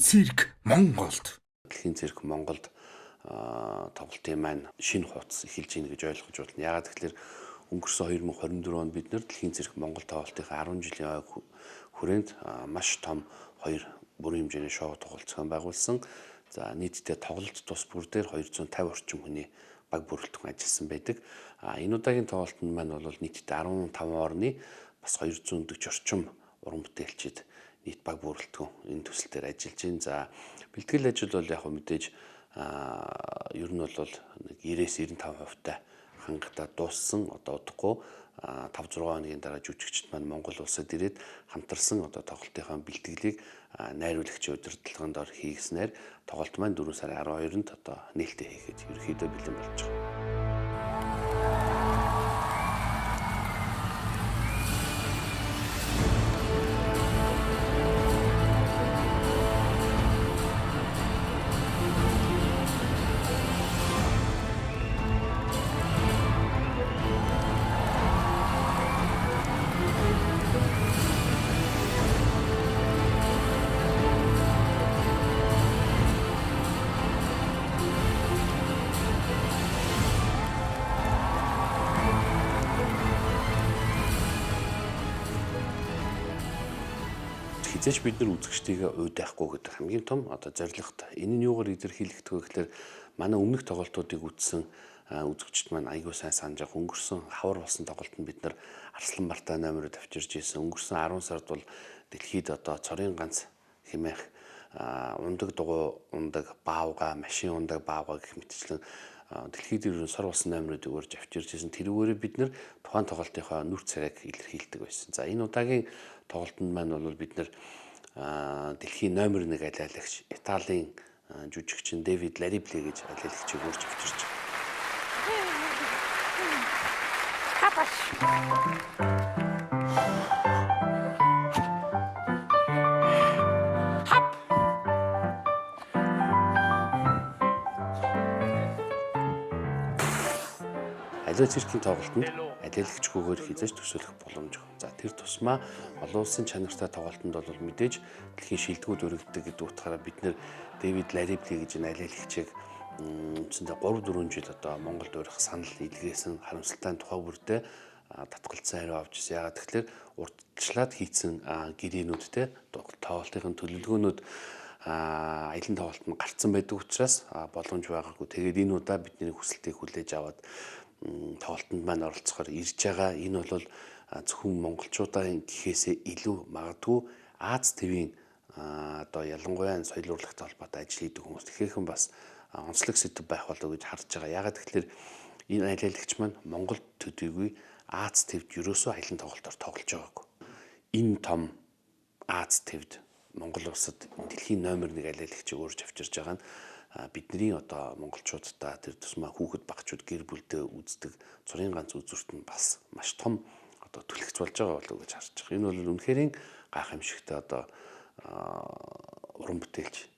цирк Монголд. Дэлхийн цирк Монголд тоглолтын маань шинэ хуудас эхэлж гин гэж ойлгож байна. Яагаад гэвэл өнгөрсөн 2024 онд бид нэр Дэлхийн цирк Монгол тоглолтынхаа 10 жилийн хүрээнд маш том 2 бүрэн хэмжээний шоу тоглолцоон байгуулсан. За нийтдээ тоглолт тус бүр дээр 250 орчим хүний баг бүрэлдэхүүн ажилласан байдаг. Энэ удаагийн тоглолтод маань бол нийтдээ 15 орны бас 240 орчим уран бүтээлчид нийт баг бүрэлдэхүүн энэ төсөл дээр ажиллаж байна. За бэлтгэл ажил бол яг мэдээж ер нь бол 90-95% та хангалттай дууссан. Одоо удахгүй 5-6 хоногийн дараа жүжигчид маань Монгол улсад ирээд хамтарсан одоо тоглолтынхаа бэлтгэлийг найруулагчийн удирдлагын дор хийгснээр тоглолт маань 4 сарын 12-нд одоо нээлттэй хийхэд ерөнхийдөө бэлэн болж байгаа. Хизээч бид нар үзэгчдийгээ уйдахгүй гэдэг хамгийн том одоо зорилготой. Энэ нь юугаар илэрхийлэгдэх вэ гэхээр манай өмнөх тоглолтуудыг үзсэн үзэгчд маань аягүй сайн санаж байгаа. Өнгөрсөн хавар болсон тоглолтод бид нар Арслан Бартай номероор авчирж ирсэн. Өнгөрсөн 10 сард бол дэлхийд одоо цорын ганц хэмээх ундаг дугуй ундаг баавга, машин ундаг баавга гэх мэтчлэн дэлхийд ерөн сор болсон номерууд өгөрж авчирж ирсэн. Тэрүүгээрээ бид нар тухайн тоглолтынхаа нүр царайг илэрхийлдэг байсан. За энэ удаагийн тоглолтод маань бол бид нар дэлхийн номер 1 алиалагч Италийн жүжигчин Дэвид Ларибле гэж алиалагчийг өөрч авчирч байгаа. Аливаа циркийн тоглолтод алиалагчгүйгээр хязгаарч төсөөлөх боломж өгнө. За тэр тусмаа олон улсын чанартай тоглолтод бол мэдээж дэлхийн шилдэгүүд өргөддөг гэдэг утгаараа бид нэр Дэвид Ларибле гэж алиалагчийг үндсэндээ 3-4 жил одоо Монголд урих санал илгээсэн харамсалтай тухай бүрдээ татгалзсан хариу авч ирсэн. Яагаад тэгэхээр урдчлаад хийцэн гэрээнүүдтэй тоглолтын төлөвлөгөөнүүд аялын тоглолтод гарцсан байдаг учраас боломж байгаагүй. Тэгээд энэ удаа бидний хүсэлтийг хүлээж аваад тоглолтод маань оролцохоор ирж байгаа. Энэ бол зөвхөн монголчуудын гэхээсээ илүү магадгүй Аз твийн одоо ялангуяа соёл урлагтай холбоотой ажил хийдэг хүмүүс тэгэхээр бас онцлог сэдв байх болов гэж харж байгаа. Ягаад гэвэл энэ алиалагч маань Монгол төдийгүй Аз твд ерөөсөө аялын тоглолтоор тоглож байгаагүй. Энэ том Аз твд Монгол улсад дэлхийн номер 1 алиалагчийг өөрч авчирж байгаа нь бидний одоо монголчуудаа тэр тусмаа хүүхэд багчууд гэр бүлдээ үздэг цорын ганц үзүүрт нь бас маш том одоо түлхэж болж байгаа болов гэж харж байгаа. Энэ бол үнэхээр гайхамшигтай одоо уран бүтээлч.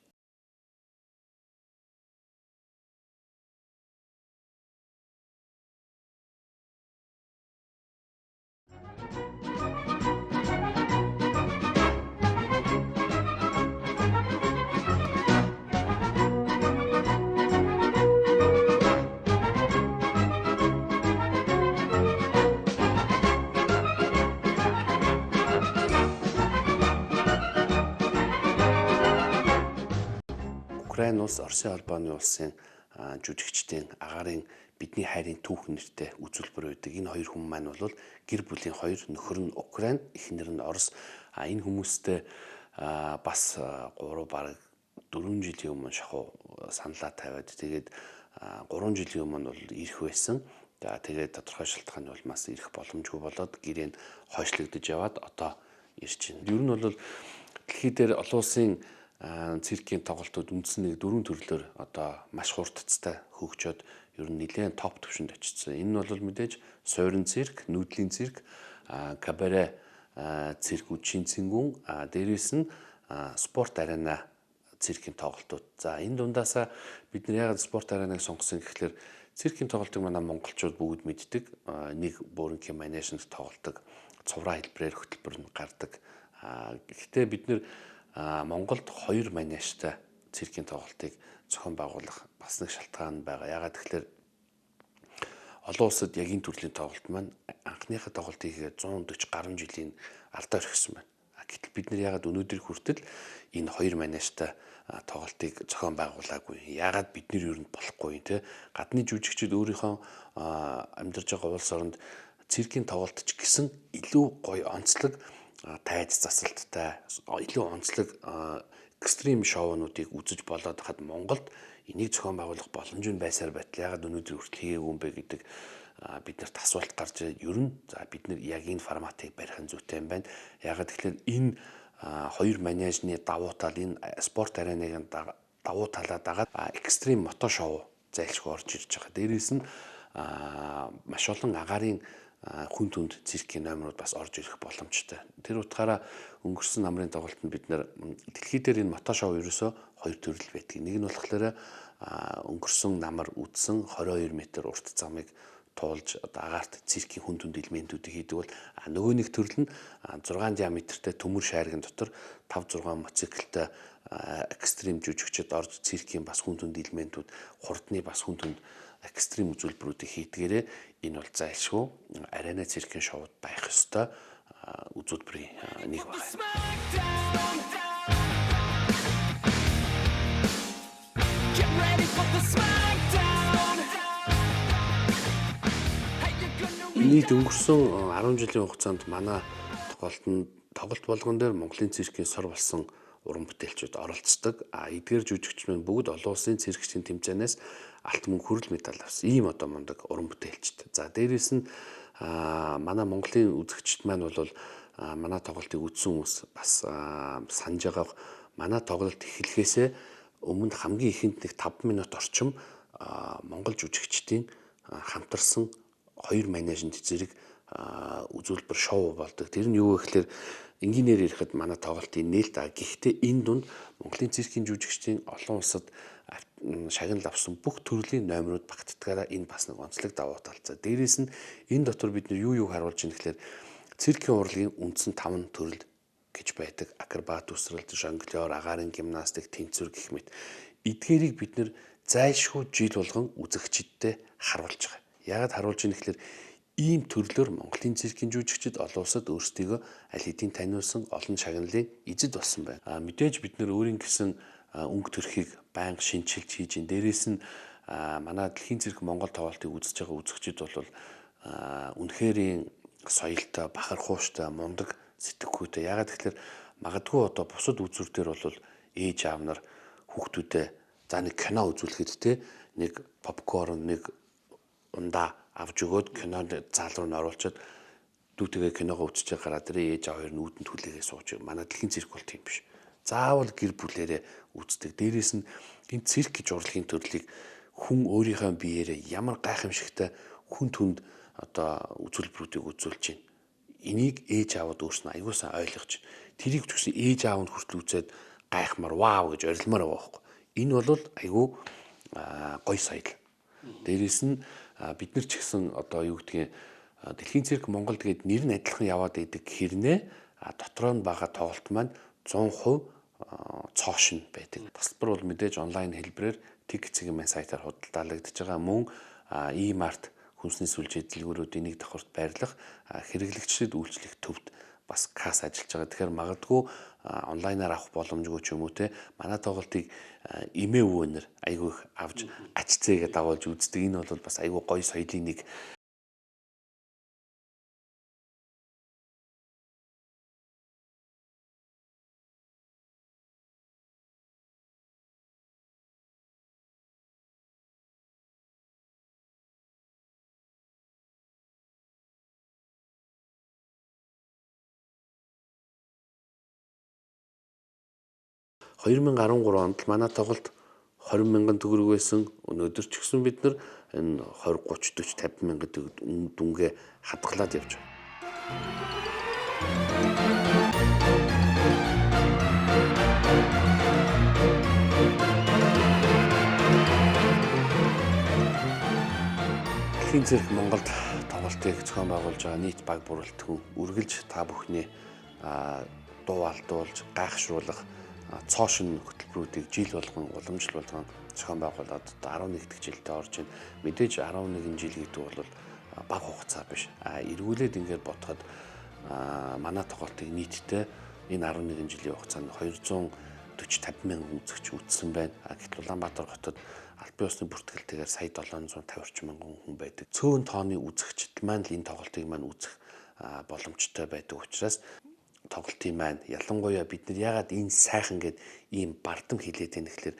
Украин улс Оросын холбооны улсын жүжигчдийн агаарын бидний хайрын түүх нэртэй үзүүлбэр байдаг. Энэ хоёр хүн маань бол гэр бүлийн хоёр нөхөр нь Украин, эхнэр нь Орос. Энэ хүмүүстэй бас 3 бараг 4 жилийн өмнө шахуу саналаа тавиад тэгээд 3 жилийн өмнө бол ирэх байсан. За тэгээд тодорхой шалтгааны улмаас ирэх боломжгүй болоод гэрээнд хойшлогдож яваад одоо ирж байна. Ер нь бол дэлхий дээр олон улсын циркийн тоглолтууд үндсэндээ 4 төрлөөр одоо маш хурдцтай хөгжөөд ер нь нэлээд топ түвшинд очсон. Энэ нь бол мэдээж суурин цирк, нүүдлийн цирк, кабаре цирк үдшийн цингүн, дээрээс нь спорт арена циркийн тоглолтууд. За энэ дундаасаа бид нар яагаад спорт аренаг сонгосон гэхэлэр циркийн тоглолтыг манай монголчууд бүгд мэддэг. Нэг буурынгийн манежнд тоглолдог, цувраа хэлбэрээр хөтөлбөр нь гардаг. Гэхдээ бид нэр Монголд 2 манежтай циркийн тоглолтыг зохион байгуулах бас нэг шалтгаан байгаа. Яагаад тэгэхээр олон улсад яг энэ төрлийн тоглолт маань анхныхаа тоглолтыг хийгээд 140 гаруй жилийн алдаа орхисон байна. Гэтэл бид нар яагаад өнөөдөр хүртэл энэ 2 манежтай тоглолтыг зохион байгуулаагүй. Яагаад бид нар ер нь болохгүй те гадны жүжигчид өөрийнхөө амьдарч байгаа улс оронд циркийн тоглолтч гэсэн илүү гоё онцлог тайз засалттай илүү онцлог экстрим шоунуудыг үзэж болоод хад Монголд энийг зохион байгуулах боломж нь байсаар байтал ягаад өнөөдөр хүртэл хийгээгүй юм бэ гэдэг бид нарт асуулт гарч ирээд ер нь за бид нар яг энэ форматыг барих нь зүйтэй юм байна. Ягаад тэгэхээр энэ 2 манежны давуу тал энэ спорт ареныг давуу талаа дагаад экстрим мото шоу зайлшгүй орж ирж байгаа. Дээрээс нь маш олон агаарын хүн түнд циркийн номерууд бас орж ирэх боломжтой. Тэр утгаараа өнгөрсөн намрын тоглолтод бид нэр дэлхий дээр энэ мото шоу ерөөсөө 2 төрөл байдаг. Нэг нь болохоор өнгөрсөн намар үдсэн 22 м урт замыг туулж агаарт циркийн хүн түнд элементүүдийг хийдэг бол нөгөө нэг төрөл нь 6 диаметртэй төмөр шайрган дотор 5-6 моциклтай экстрим жүжигчид орж циркийн бас хүн түнд элементүүд хурдны бас хүн түнд экстрим үзүүлбэрүүдийг хийдгээрээ энэ бол зайлшгүй арена циркийн шоуд байх ёстой үзүүлбэрийн нэг байна. Нийт өнгөрсөн 10 жилийн хугацаанд манай тоглолт болгон дээр Монголын циркийн сор болсон уран бүтээлчид оролцдог. Эдгээр жүжигч маань бүгд олон улсын циркчийн тэмцээнээс алт мөнгө хүрэл медаль авсан. Ийм одоо мундаг уран бүтээлчд. За дээрээс нь манай Монголын үзэгчд маань бол манай тоглолтыг үзсэн хүмүүс бас санаж байгаа. Манай тоглолт эхлэхээсээ өмнө хамгийн ихэнд нэг 5 минут орчим Монгол жүжигчдийн хамтарсан 2 манежнд зэрэг үзүүлбэр шоу болдог. Тэр нь юу вэ гэхээр энгийнээр ирэхэд манай тоглолтын нээлт гэхдээ энэ дунд Монголын циркийн жүжигчдийн олон улсад шагнал авсан бүх төрлийн номерууд багтдгаараа энэ бас нэг онцлог давуу тал. За дээрээс нь энэ дотор бид нар юу харуулж байна гэхээр циркийн урлагийн үндсэн 5 төрөл гэж байдаг. Акробат үсрэлт, жонглер, агаарын гимнастик, тэнцвэр гэх мэт. Эдгээрийг бид нар зайлшгүй жил болгон үзэгчдтэй харуулж байгаа. Яагаад харуулж байна гэхээр ийм төрлөөр Монголын циркийн жүжигчид олон улсад өөрсдийгөө аль хэдийн таниулсан олон шагналын эзэд болсон байна. Мэдээж бид нар өөрийн гэсэн өнгө төрхийг байнга шинжилж хийж ин. Дээрээс нь манай дэлхийн цирк Монгол тоглолтыг үзэж байгаа үзэгчид бол үнэхээр соёлтой, бахархууштай, мундаг сэтгэхүйтэй. Яагаад гэхээр магадгүй одоо бусад үзүүр дээр бол ээж аав нар хүүхдүүдээ за нэг кино үзүүлэхэд те нэг попкорн нэг ундаа авч өгөөд кинонд зал руу н оруулчаад дүүтэйгээ киногоо үзчихээ гараад ирээ ээж аав хоёр нь үүдэнд хүлээгээ сууж. Манай дэлхийн цирк бол тийм биш. Заавал гэр бүлээрээ үздэг. Дээрээс нь энэ цирк гэж урлагийн төрлийг хүн өөрийнхөө биеэрээ ямар гайхамшигтай хүн түнд одоо үзүүлбэрүүдийг үзүүлж байна. Энийг ээж аавд өөрснөө аягуулсан ойлгож байна. Тэрийг ч гэсэн ээж аав нь хүртэл үзээд гайхмаар вау гэж орилмаар байгаа байхгүй. Энэ бол айгүй гоё соёл. Дээрээс нь бид нар ч гэсэн одоо юу гэдгийг дэлхийн цирк Монголд гээд нэр нь адилхан яваад идэг хэрнээ дотроо нь байгаа тоглолт маань 100% цоошин байдаг. Тасалбар бол мэдээж онлайн хэлбэрээр TIC-ийн маань сайтаар худалдаалагдж байгаа. Мөн e-mart хүнсний сүлжээ дэлгүүрүүдийн нэг давхарт байрлах хэрэглэгчдэд үйлчлэх төвд бас касс ажиллаж байгаа. Тэгэхээр магадгүй онлайнаар авах боломжгүй ч юм уу те манай тоглолтыг эмээ өвөнөр айгүй их авч ачцээгээ дагуулж үздэг. Энэ бол бас айгүй гоё соёлын нэг (2013 онд манай тоглолт 20 мянган төгрөг байсан. Өнөөдөр ч гэсэн бид нар энэ 20, 30, 40, 50 мянган дүнгээ хадгалаад явж байна. Дэлхийн цирк Монголд тоглолтыг зохион байгуулж байгаа нийт баг бүрэлдэхүүн үргэлж та бүхний дуу алдуулж гайхшруулах цоошин хөтөлбөрүүдийг жил болгон уламжлал болгон зохион байгуулад одоо 11 дэх жилдээ орж байна. Мэдээж 11 жил гэдэг бол бага хугацаа биш. Эргүүлээд ингээд бодоход манай тоглолтыг нийтдээ энэ 11 жилийн хугацаанд 240-50 мянган үзэгч үзсэн байна. Гэтэл Улаанбаатар хотод аль бие усны бүртгэлтэйгээр сая 750 орчим мянган хүн байдаг. Цөөн тооны үзэгчд маань л энэ тоглолтыг маань үзэх боломжтой байдаг учраас тоглолтын маань ялангуяа бид нар яагаад энэ сайхан гэд ийм бардам хилээд байна гэхэлэр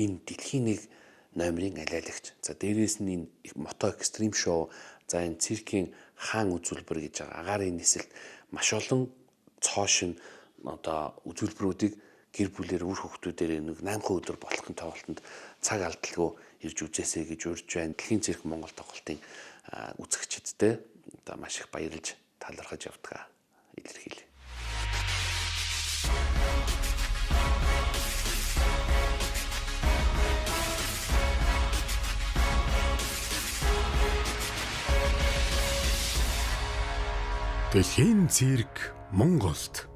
энэ дэлхийн нэг номерын алиалагч. За дээрээс нь энэ мото экстрим шоу, за энэ циркийн хаан үзүүлбэр гэж байгаа агаарын нисэлт маш олон цоошин одоо үзүүлбэрүүдийг гэр бүлээр үр хөвгтүүдээр нэг 8 өдөр болохын тоглолтод цаг алдалгүй ирж үзээсэй гэж урьж байна. Дэлхийн цирк Монгол тоглолтын үзэгчдтэй одоо маш их баярлж талархаж явдаг илэрхийлье. Дэлхийн цирк Монголд